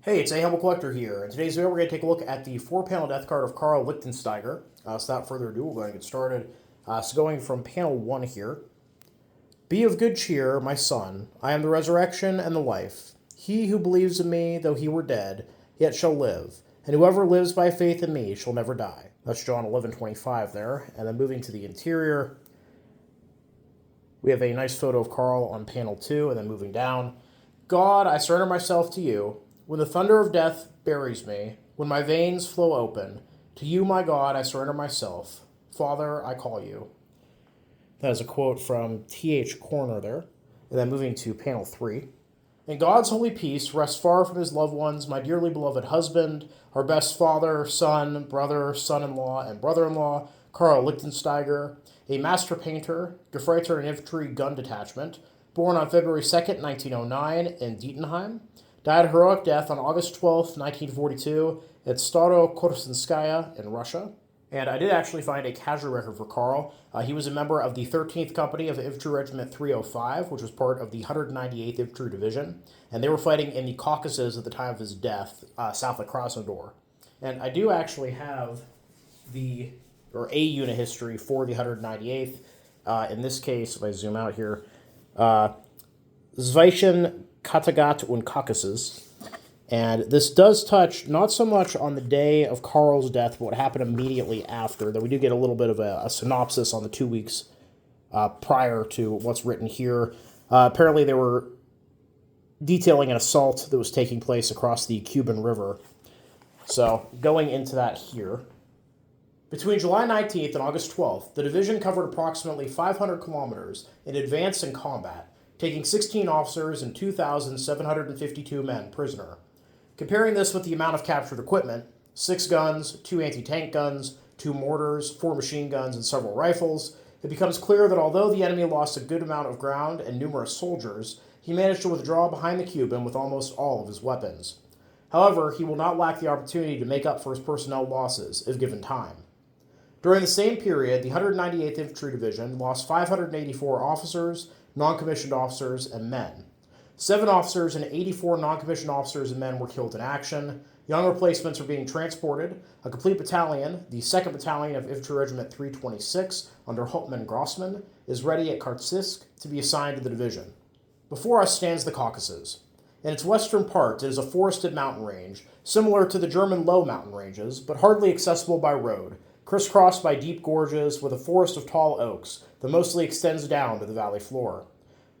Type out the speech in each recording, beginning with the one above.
Hey, it's A Humble Collector here. In today's video, we're going to take a look at the 4-panel death card of Karl Lichtensteiger. So without further ado, we're going to get started. So going from panel 1 here. Be of good cheer, my son. I am the resurrection and the life. He who believes in me, though he were dead, yet shall live. And whoever lives by faith in me shall never die. That's John 11:25 there. And then moving to the interior, we have a nice photo of Karl on panel 2, and then moving down. God, I surrender myself to you. When the thunder of death buries me, when my veins flow open, to you, my God, I surrender myself. Father, I call you. That is a quote from T.H. Corner there. And then moving to panel 3. In God's holy peace, rest far from his loved ones, my dearly beloved husband, our best father, son, brother, son-in-law, and brother-in-law, Karl Lichtensteiger, a master painter, Gefreiter and Infantry Gun Detachment, born on February 2nd, 1909 in Dietenheim, died a heroic death on August 12th, 1942 at Staro Korssunskaya in Russia. And I did actually find a casualty record for Karl. He was a member of the 13th Company of Infantry Regiment 305, which was part of the 198th Infantry Division. And they were fighting in the Caucasus at the time of his death, south of Krasnodar. And I do actually have a unit history for the 198th. In this case, if I zoom out here, Zweischen Kattegat und Caucasus. And this does touch not so much on the day of Karl's death, but what happened immediately after, though we do get a little bit of a synopsis on the 2 weeks prior to what's written here. Apparently they were detailing an assault that was taking place across the Kuban River. So going into that here. Between July 19th and August 12th, the division covered approximately 500 kilometers in advance in combat, taking 16 officers and 2,752 men prisoner. Comparing this with the amount of captured equipment, 6 guns, 2 anti-tank guns, 2 mortars, 4 machine guns, and several rifles, it becomes clear that although the enemy lost a good amount of ground and numerous soldiers, he managed to withdraw behind the Kuban with almost all of his weapons. However, he will not lack the opportunity to make up for his personnel losses if given time. During the same period, the 198th Infantry Division lost 584 officers, non-commissioned officers, and men. 7 officers and 84 non-commissioned officers and men were killed in action. Young replacements are being transported. A complete battalion, the 2nd Battalion of Infantry Regiment 326, under Hauptmann Grossman, is ready at Kartzisk to be assigned to the division. Before us stands the Caucasus. In its western part, it is a forested mountain range, similar to the German low mountain ranges, but hardly accessible by road, crisscrossed by deep gorges with a forest of tall oaks that mostly extends down to the valley floor.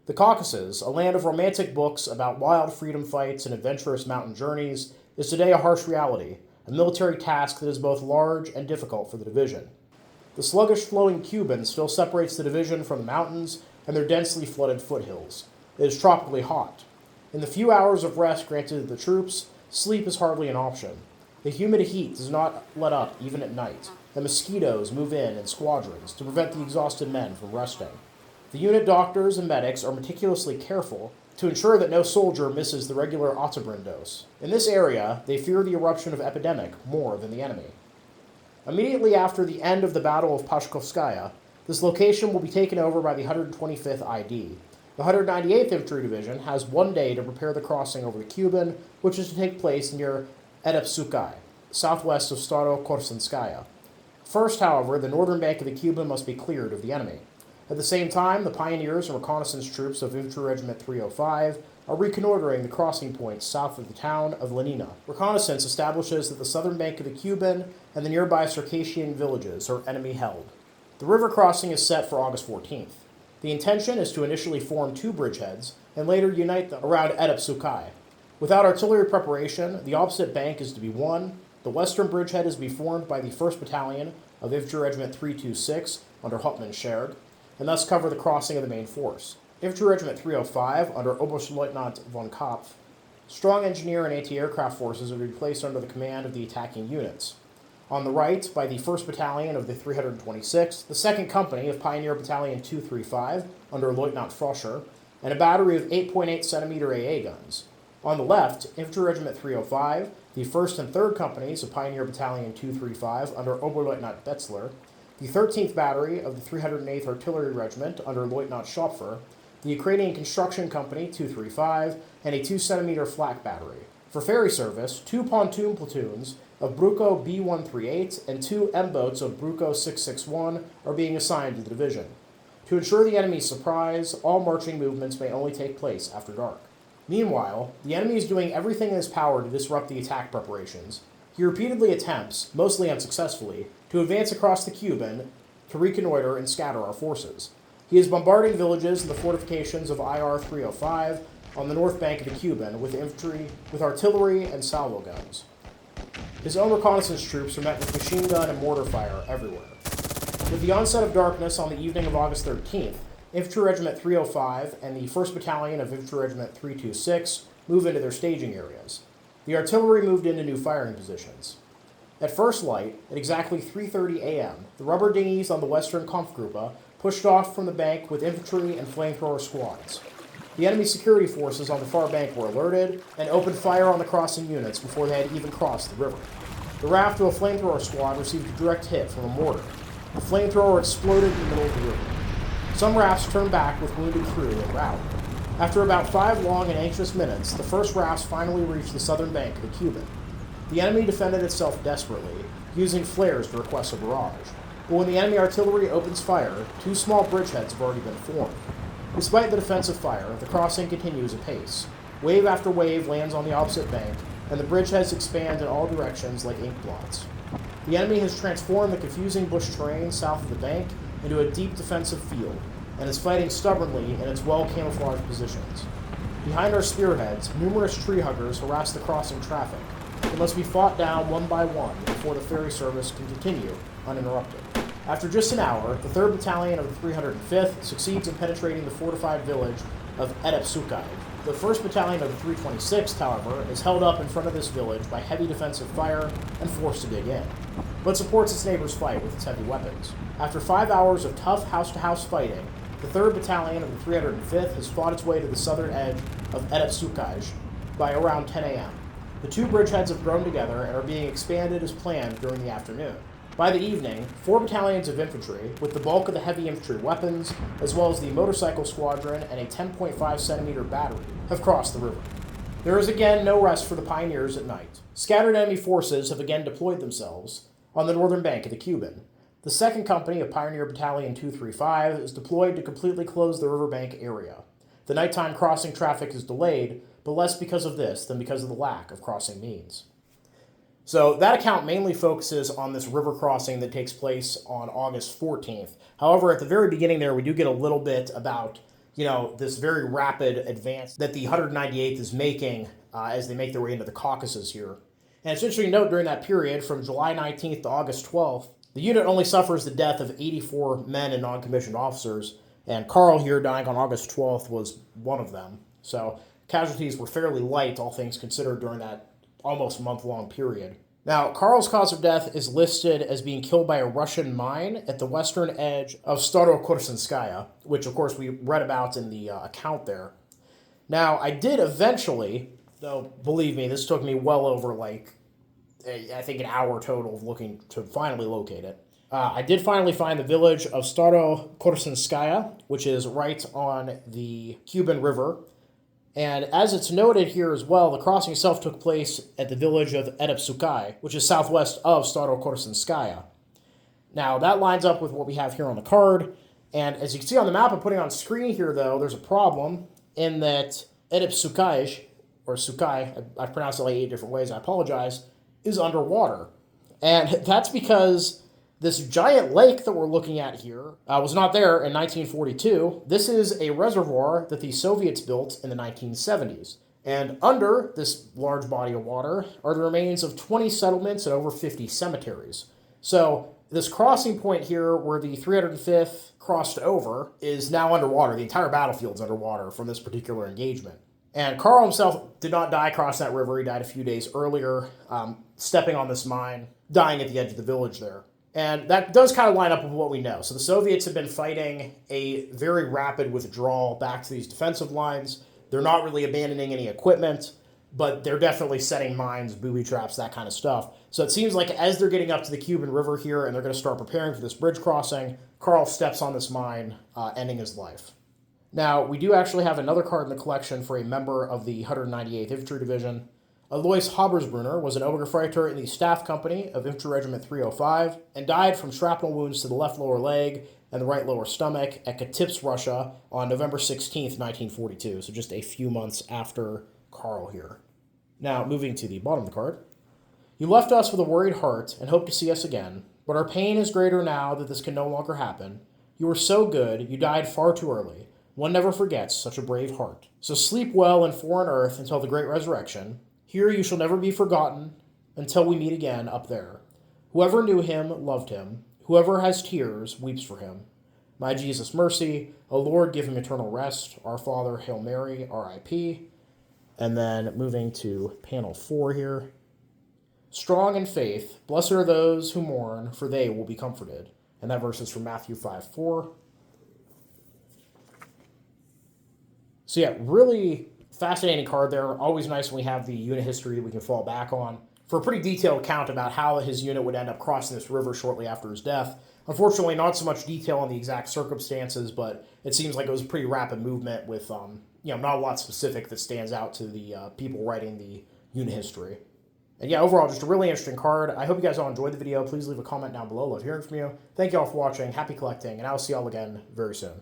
The Caucasus, a land of romantic books about wild freedom fights and adventurous mountain journeys, is today a harsh reality, a military task that is both large and difficult for the division. The sluggish flowing Kuban still separates the division from the mountains and their densely flooded foothills. It is tropically hot. In the few hours of rest granted to the troops, sleep is hardly an option. The humid heat does not let up even at night. The mosquitoes move in squadrons to prevent the exhausted men from resting. The unit doctors and medics are meticulously careful to ensure that no soldier misses the regular Ottobrunn dose. In this area, they fear the eruption of epidemic more than the enemy. Immediately after the end of the Battle of Pashkovskaya, this location will be taken over by the 125th ID. The 198th Infantry Division has 1 day to prepare the crossing over the Kuban, which is to take place near Edepsukai, southwest of Staro Korssunskaya. First, however, the northern bank of the Kuban must be cleared of the enemy. At the same time, the pioneers and reconnaissance troops of Infantry Regiment 305 are reconnoitering the crossing points south of the town of Lenina. Reconnaissance establishes that the southern bank of the Kuban and the nearby Circassian villages are enemy-held. The river crossing is set for August 14th. The intention is to initially form 2 bridgeheads and later unite them around Edepsukai. Without artillery preparation, the opposite bank is to be won. The western bridgehead is to be formed by the 1st Battalion of Infantry Regiment 326 under Hauptmann Scherg, and thus cover the crossing of the main force. Infantry Regiment 305 under Oberstleutnant von Kopf. Strong engineer and anti-aircraft forces are to be placed under the command of the attacking units. On the right, by the 1st Battalion of the 326th, the 2nd Company of Pioneer Battalion 235 under Lieutenant Froscher, and a battery of 8.8 cm AA guns. On the left, Infantry Regiment 305, the 1st and 3rd Companies of Pioneer Battalion 235 under Oberleutnant Betzler, the 13th Battery of the 308th Artillery Regiment under Lieutenant Schopfer, the Ukrainian Construction Company 235, and a 2 cm flak battery. For ferry service, 2 pontoon platoons of Bruco B-138 and 2 M-boats of Bruco 661 are being assigned to the division. To ensure the enemy's surprise, all marching movements may only take place after dark. Meanwhile, the enemy is doing everything in his power to disrupt the attack preparations. He repeatedly attempts, mostly unsuccessfully, to advance across the Kuban to reconnoiter and scatter our forces. He is bombarding villages and the fortifications of IR 305 on the north bank of the Kuban with infantry, with artillery and salvo guns. His own reconnaissance troops are met with machine gun and mortar fire everywhere. With the onset of darkness on the evening of August 13th, Infantry Regiment 305 and the 1st Battalion of Infantry Regiment 326 move into their staging areas. The artillery moved into new firing positions. At first light, at exactly 3:30 a.m., the rubber dinghies on the western Kampfgruppe pushed off from the bank with infantry and flamethrower squads. The enemy security forces on the far bank were alerted and opened fire on the crossing units before they had even crossed the river. The raft of a flamethrower squad received a direct hit from a mortar. The flamethrower exploded in the middle of the river. Some rafts turned back with wounded crew en route. After about 5 long and anxious minutes, the first rafts finally reached the southern bank of the Kuban. The enemy defended itself desperately, using flares to request a barrage. But when the enemy artillery opens fire, 2 small bridgeheads have already been formed. Despite the defensive fire, the crossing continues apace. Wave after wave lands on the opposite bank, and the bridgeheads expand in all directions like ink blots. The enemy has transformed the confusing bush terrain south of the bank into a deep defensive field, and is fighting stubbornly in its well-camouflaged positions. Behind our spearheads, numerous tree huggers harass the crossing traffic. They must be fought down one by one before the ferry service can continue uninterrupted. After just an hour, the 3rd Battalion of the 305th succeeds in penetrating the fortified village of Edepsukai. The 1st Battalion of the 326th, however, is held up in front of this village by heavy defensive fire and forced to dig in, but supports its neighbor's fight with its heavy weapons. After 5 hours of tough house-to-house fighting, the 3rd Battalion of the 305th has fought its way to the southern edge of Edepsukai by around 10 a.m. The 2 bridgeheads have grown together and are being expanded as planned during the afternoon. By the evening, 4 battalions of infantry, with the bulk of the heavy infantry weapons, as well as the motorcycle squadron and a 10.5 centimeter battery, have crossed the river. There is again no rest for the pioneers at night. Scattered enemy forces have again deployed themselves on the northern bank of the Kuban. The 2nd Company of Pioneer Battalion 235 is deployed to completely close the riverbank area. The nighttime crossing traffic is delayed, but less because of this than because of the lack of crossing means. So that account mainly focuses on this river crossing that takes place on August 14th. However, at the very beginning there, we do get a little bit about, this very rapid advance that the 198th is making as they make their way into the Caucasus here. And it's interesting to note during that period, from July 19th to August 12th, the unit only suffers the death of 84 men and non-commissioned officers, and Karl here dying on August 12th was one of them. So casualties were fairly light, all things considered, during that almost month-long period. Now, Karl's cause of death is listed as being killed by a Russian mine at the western edge of Staro Korssunskaya, which, of course, we read about in the account there. Now, I did eventually, though, believe me, this took me well over, I think an hour total of looking to finally locate it. I did finally find the village of Staro Korssunskaya, which is right on the Kuban River. And as it's noted here as well, the crossing itself took place at the village of Edepsukai, which is southwest of Staro Korssunskaya. Now, that lines up with what we have here on the card. And as you can see on the map I'm putting on screen here, though, there's a problem in that Edepsukai, or Sukai, I've pronounced it like 8 different ways, I apologize, is underwater. And that's because this giant lake that we're looking at here was not there in 1942. This is a reservoir that the Soviets built in the 1970s. And under this large body of water are the remains of 20 settlements and over 50 cemeteries. So this crossing point here where the 305th crossed over is now underwater. The entire battlefield's underwater from this particular engagement. And Karl himself did not die crossing that river. He died a few days earlier, stepping on this mine, dying at the edge of the village there. And that does kind of line up with what we know. So the Soviets have been fighting a very rapid withdrawal back to these defensive lines. They're not really abandoning any equipment, but they're definitely setting mines, booby traps, that kind of stuff. So it seems like as they're getting up to the Kuban River here and they're going to start preparing for this bridge crossing, Karl steps on this mine, ending his life. Now, we do actually have another card in the collection for a member of the 198th Infantry Division. Alois Habersbrunner was an Obergefreiter in the Staff Company of Infantry Regiment 305 and died from shrapnel wounds to the left lower leg and the right lower stomach at Katipsk, Russia on November 16th, 1942, so just a few months after Karl here. Now, moving to the bottom of the card. You left us with a worried heart and hope to see us again, but our pain is greater now that this can no longer happen. You were so good, you died far too early. One never forgets such a brave heart. So sleep well in foreign earth until the great resurrection. Here you shall never be forgotten until we meet again up there. Whoever knew him loved him. Whoever has tears weeps for him. My Jesus, mercy. O Lord, give him eternal rest. Our Father, Hail Mary, R.I.P. And then moving to panel 4 here. Strong in faith, blessed are those who mourn, for they will be comforted. And that verse is from Matthew 5:4. So yeah, really fascinating card there. Always nice when we have the unit history that we can fall back on for a pretty detailed account about how his unit would end up crossing this river shortly after his death. Unfortunately, not so much detail on the exact circumstances, but it seems like it was a pretty rapid movement with not a lot specific that stands out to the people writing the unit history. And yeah, overall, just a really interesting card. I hope you guys all enjoyed the video. Please leave a comment down below. Love hearing from you. Thank you all for watching. Happy collecting, and I'll see y'all again very soon.